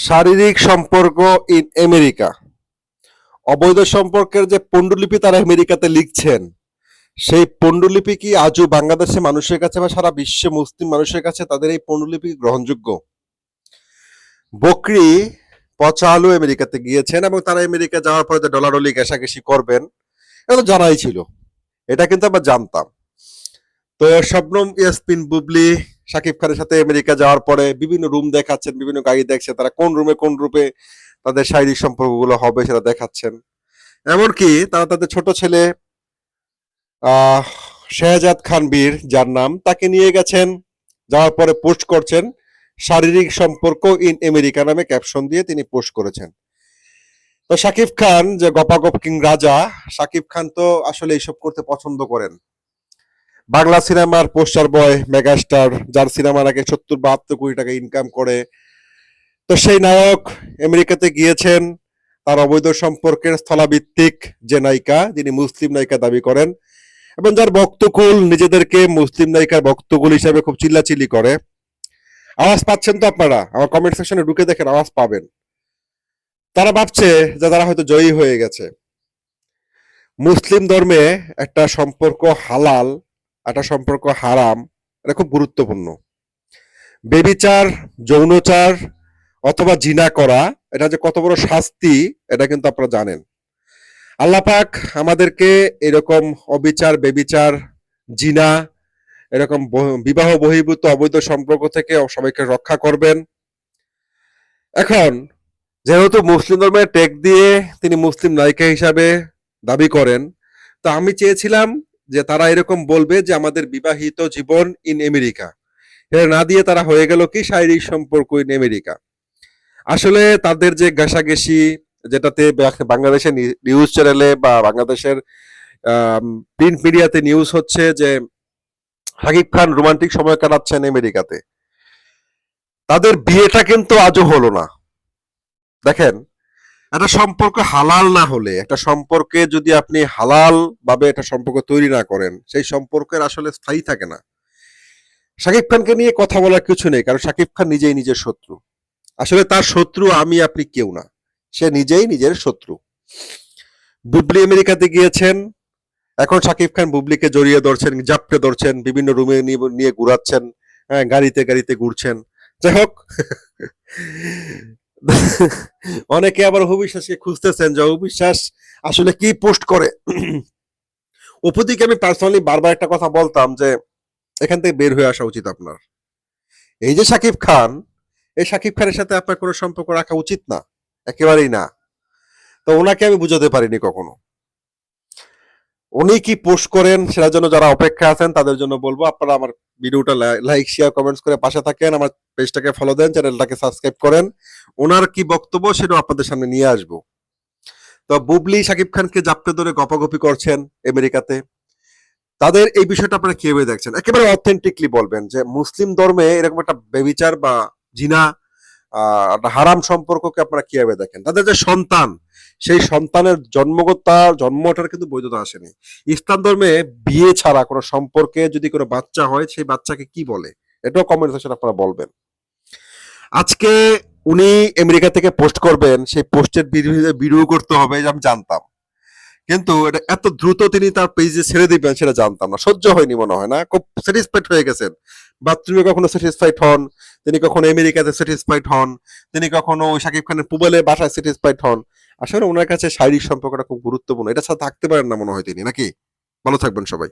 শারীরিক সম্পর্ক in America. অবৈধ সম্পর্কের যে পণ্ডুলিপি তারা আমেরিকাতে লিখছেন, সেই পণ্ডুলিপি কি আজও বাংলাদেশে মানুষের কাছে বা সারা বিশ্বে মুসলিম মানুষের কাছে তাদের এই পণ্ডুলিপি গ্রহণযোগ্য? বকরি পচা আলু আমেরিকাতে গিয়েছেন এবং তারা আমেরিকা যাওয়ার পরে যে ডলারলি ঘেঁষাঘেঁষি করবেন এটা তো জানাই ছিল, এটা কিন্তু আমরা জানতাম। তো শবনম ইয়াসমিন বুবলি শাকিব খানের সাথে আমেরিকা যাওয়ার পরে বিভিন্ন রুম দেখাচ্ছেন, বিভিন্ন গাড়ি দেখছে, তারা কোন রুমে কোন রূপে তাদের শারীরিক সম্পর্কগুলো হবে সেটা দেখাচ্ছেন। এমনকি তারা তাদের ছোট ছেলে আহ শেহজাদ খান বীর, যার নাম, তাকে নিয়ে গেছেন, যাওয়ার পরে পোস্ট করছেন শারীরিক সম্পর্ক ইন আমেরিকা নামে ক্যাপশন দিয়ে তিনি পোস্ট করেছেন। তো শাকিব খান যে গপাগপ কিং রাজা, শাকিব খান তো আসলে এইসব করতে পছন্দ করেন। বাংলা সিনেমার পোস্টার বয়, মেগাস্টার, যার সিনেমার আগে 70-72 কোটি টাকা ইনকাম করে, তো সেই নায়ক আমেরিকাতে গিয়েছেন তার অবৈধ সম্পর্কের স্থলাভিত্তিক যে নায়িকা, যিনি মুসলিম নায়িকা দাবি করেন এবং যার ভক্তকুল নিজেদেরকে মুসলিম নায়িকার ভক্তকুল হিসাবে খুব চিল্লাচিল্লি করে। আওয়াজ পাচ্ছেন তো আপনারা? আমার কমেন্ট সেকশনে ঢুকে দেখেন, আওয়াজ পাবেন। তারা ভাবছে যে তারা হয়তো জয়ী হয়ে গেছে। মুসলিম ধর্মে একটা সম্পর্ক হালাল, একটা সম্পর্ক হারাম, এটা খুব গুরুত্বপূর্ণ। বেবিচার, যৌনচার অথবা জিনা করা, এটা যে কত বড় শাস্তি এটা কিন্তু আপনারা জানেন। আল্লাহ পাক আমাদেরকে এরকম অবিচার, বেবিচার, জিনা, এরকম বিবাহ বহির্ভূত অবৈধ সম্পর্ক থেকে সবাইকে রক্ষা করবেন। এখন যেহেতু মুসলিম ধর্মের টেক দিয়ে তিনি মুসলিম নায়িকা হিসাবে দাবি করেন, তো আমি চেয়েছিলাম যে তারা এরকম বলবে যে আমাদের বিবাহিত জীবন ইন আমেরিকা, এটা না দিয়ে তারা হয়ে গেল কি শারীরিক সম্পর্ক ইন আমেরিকা। আসলে তাদের যে ঘেঁষাঘেঁষি, যেটাতে বাংলাদেশের নিউজ চ্যানেলে বা বাংলাদেশের প্রিন্ট মিডিয়াতে নিউজ হচ্ছে যে শাকিব খান রোমান্টিক সময় কাটাচ্ছেন আমেরিকাতে, তাদের বিয়েটা কিন্তু আজও হলো না। দেখেন, একটা সম্পর্ক হালাল না হলে, একটা সম্পর্কে যদি আপনি হালাল ভাবে একটা সম্পর্ক তৈরি না করেন, সেই সম্পর্কের আসলে স্থায়ী থাকে না। শাকিব খানকে নিয়ে কথা বলার কিছু নেই, কারণ শাকিব খান নিজেই নিজের শত্রু। আসলে তার শত্রু আমি আপনি কেউ না, সে নিজেই নিজের শত্রু। বুবলি আমেরিকাতে গিয়েছেন, এখন শাকিব খান বুবলিকে জড়িয়ে ধরছেন, জাপটে ধরছেন, বিভিন্ন রুমে নিয়ে ঘুরাচ্ছেন, হ্যাঁ, গাড়িতে গাড়িতে ঘুরছেন। যাই হোক, অনেকে আবার অবিশ্বাসকে খুঁজতেছেন যে অবিশ্বাস আসলে কি পোস্ট করে। অপুদিকে আমি পার্সোনালি বারবার একটা কথা বলতাম যে এখান থেকে বের হয়ে আসা উচিত আপনার। এই যে শাকিব খান, এই শাকিব খানের সাথে আপনার কোনো সম্পর্ক রাখা উচিত না, একেবারেই না। তো ওনাকে আমি বুঝাতে পারিনি কখনো। উনি কি পোস্ট করেন সেটার জন্য যারা অপেক্ষা আছেন তাদের জন্য বলবো, আপনারা আমার ভিডিওটা লাইক, শেয়ার, কমেন্টস করে পাশে থাকেন, আমার পেজটাকে ফলো দেন, চ্যানেলটাকে সাবস্ক্রাইব করেন। ওনার কি বক্তব্য সেটাও আপনাদের সামনে নিয়ে আসবো। তো বুবলি শাকিব খানকে জাপটে ধরে গপাগপি করছেন আমেরিকাতে, তাদের এই বিষয়টা আপনারা কিভাবে দেখছেন? একেবারে অথেন্টিকলি বলবেন যে মুসলিম ধর্মে এরকম একটা বেবিচার বা জিনা, একটা হারাম সম্পর্ককে আপনারা কিভাবে দেখেন? তাদের যে সন্তান, সেই সন্তানের জন্মটার কিন্তু বৈধতা আসেনি। ইসলাম ধর্মে বিয়ে ছাড়া কোনো সম্পর্কে যদি কোনো বাচ্চা হয়, সেই বাচ্চাকে কি বলে, এটাও কমেন্ট সেকশনে আপনারা বলবেন। আজকে উনি আমেরিকা থেকে পোস্ট করবেন, সেই পোস্টের ভিডিও করতে হবে আমি জানতাম, কিন্তু এটা এত দ্রুত তিনি তার পেজে ছেড়ে দিবেন সেটা জানতাম না। সহ্য হয়নি মনে হয়, না? খুব স্যাটিসফাইড হয়ে গেছেন। বাথরুমে কখনো স্যাটিসফাইড হন, তিনি কখনো আমেরিকাতে স্যাটিসফাইড হন, তিনি কখনো শাকিব খানের পুবেলে বাসায় স্যাটিসফাইড হন। আসলে ওনার কাছে শারীরিক সম্পর্কটা খুব গুরুত্বপূর্ণ, এটা ছাড়া থাকতে পারেন না মনে হয় তিনি, নাকি? ভালো থাকবেন সবাই।